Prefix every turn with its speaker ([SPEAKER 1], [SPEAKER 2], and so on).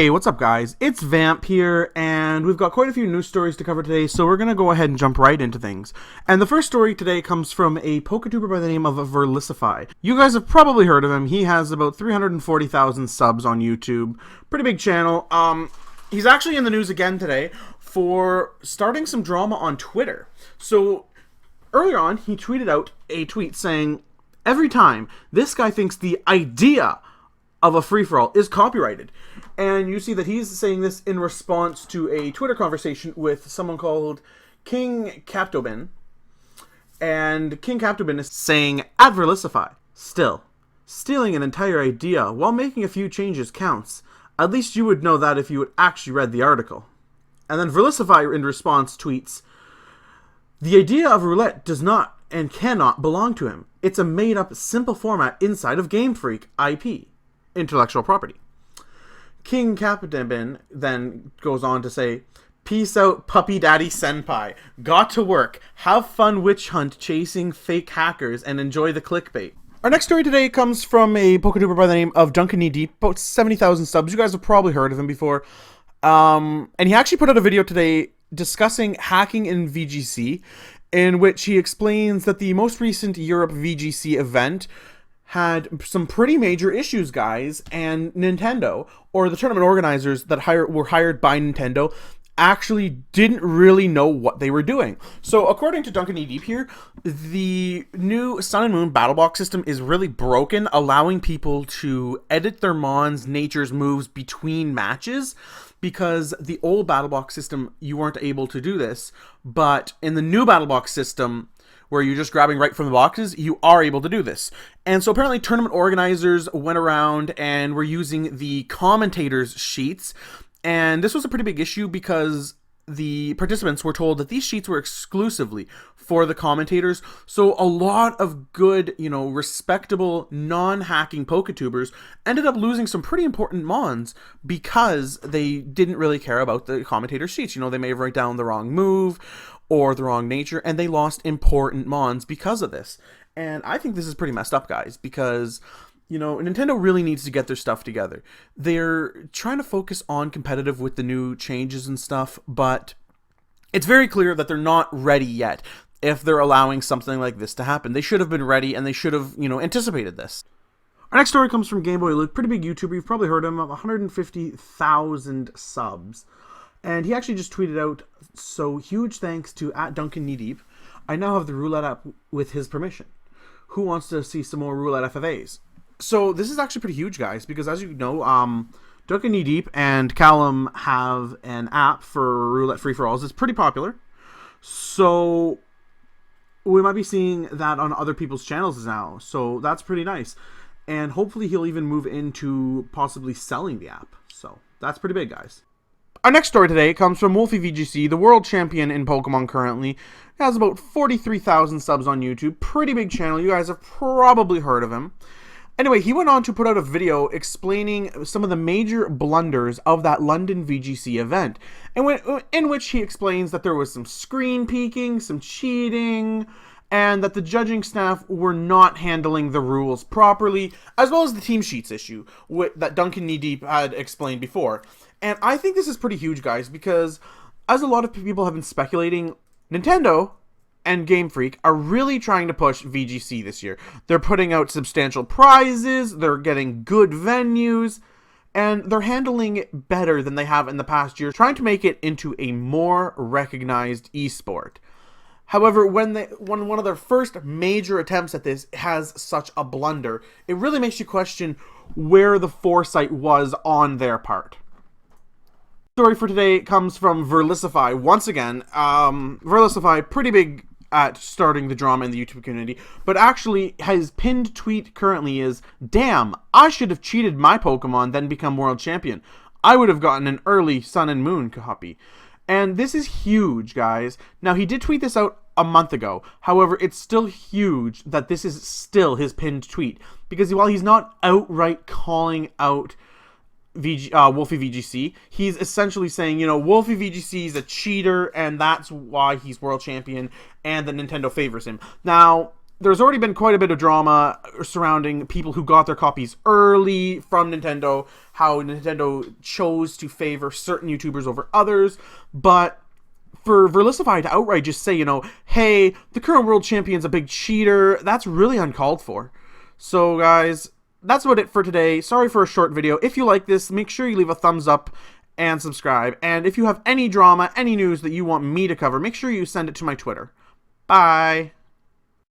[SPEAKER 1] Hey, what's up guys? It's Vamp here, and we've got quite a few news stories to cover today, so we're going to go ahead and jump right into things. And the first story today comes from a PokeTuber by the name of Verlissifi. You guys have probably heard of him. He has about 340,000 subs on YouTube. Pretty big channel. He's actually in the news again today for starting some drama on Twitter. So, earlier on, he tweeted out a tweet saying, "Every time this guy thinks the idea of a free-for-all is copyrighted." And you see that he's saying this in response to a Twitter conversation with someone called King Captobin. And King Captobin is saying, at Verlissifi, "Still, stealing an entire idea while making a few changes counts. At least you would know that if you had actually read the article." And then Verlissifi in response tweets, "The idea of Roulette does not and cannot belong to him. It's a made-up, simple format inside of Game Freak IP, intellectual property." King Captain then goes on to say, "Peace out, puppy daddy senpai. Got to work. Have fun witch hunt chasing fake hackers and enjoy the clickbait." Our next story today comes from a PokeTuber by the name of Duncan Knee Deep, about 70,000 subs. You guys have probably heard of him before. And he actually put out a video today discussing hacking in VGC, in which he explains that the most recent Europe VGC event had some pretty major issues, guys, and Nintendo, or the tournament organizers that were hired by Nintendo, actually didn't really know what they were doing. So according to Duncan E. Deep here, the new Sun and Moon Battle Box system is really broken, allowing people to edit their mons, nature's moves between matches, because the old Battle Box system, you weren't able to do this, but in the new Battle Box system, where you're just grabbing right from the boxes, you are able to do this. And so apparently tournament organizers went around and were using the commentators' sheets, and this was a pretty big issue because the participants were told that these sheets were exclusively for the commentators. So a lot of good, respectable, non-hacking PokeTubers ended up losing some pretty important mons because they didn't really care about the commentator sheets. They may have written down the wrong move or the wrong nature, and they lost important mons because of this. And I think this is pretty messed up, guys, because Nintendo really needs to get their stuff together. They're trying to focus on competitive with the new changes and stuff, but it's very clear that they're not ready yet if they're allowing something like this to happen. They should have been ready, and they should have, anticipated this. Our next story comes from GameboyLuke, pretty big YouTuber. You've probably heard of him, 150,000 subs. And he actually just tweeted out, "So huge thanks to @DuncanKneeDeep. I now have the Roulette app with his permission. Who wants to see some more Roulette FFAs?" So this is actually pretty huge, guys, because as you know, Duncan Knee Deep and Callum have an app for Roulette free-for-alls. It's pretty popular. So we might be seeing that on other people's channels now. So that's pretty nice. And hopefully he'll even move into possibly selling the app. So that's pretty big, guys. Our next story today comes from Wolfey VGC, the world champion in Pokemon currently. He has about 43,000 subs on YouTube. Pretty big channel. You guys have probably heard of him. Anyway, he went on to put out a video explaining some of the major blunders of that London VGC event, in which he explains that there was some screen peeking, some cheating, and that the judging staff were not handling the rules properly, as well as the team sheets issue that Duncan Knee Deep had explained before. And I think this is pretty huge, guys, because as a lot of people have been speculating, Nintendo and Game Freak are really trying to push VGC this year. They're putting out substantial prizes, they're getting good venues, and they're handling it better than they have in the past year, trying to make it into a more recognized esport. However, when one of their first major attempts at this has such a blunder, it really makes you question where the foresight was on their part. Story for today comes from Verlissifi once again. Verlissifi, pretty big at starting the drama in the YouTube community, but actually his pinned tweet currently is, "Damn, I should have cheated my Pokemon then become world champion. I would have gotten an early Sun and Moon copy." And this is huge, guys. Now, he did tweet this out a month ago. However, it's still huge that this is still his pinned tweet, because while he's not outright calling out Wolfey VGC, he's essentially saying, Wolfey VGC is a cheater, and that's why he's world champion, and that Nintendo favors him. Now, there's already been quite a bit of drama surrounding people who got their copies early from Nintendo, how Nintendo chose to favor certain YouTubers over others, but for Verlisify to outright just say, hey, the current world champion's a big cheater, that's really uncalled for. So guys, that's about it for today. Sorry for a short video. If you like this, make sure you leave a thumbs up and subscribe. And if you have any drama, any news that you want me to cover, make sure you send it to my Twitter. Bye!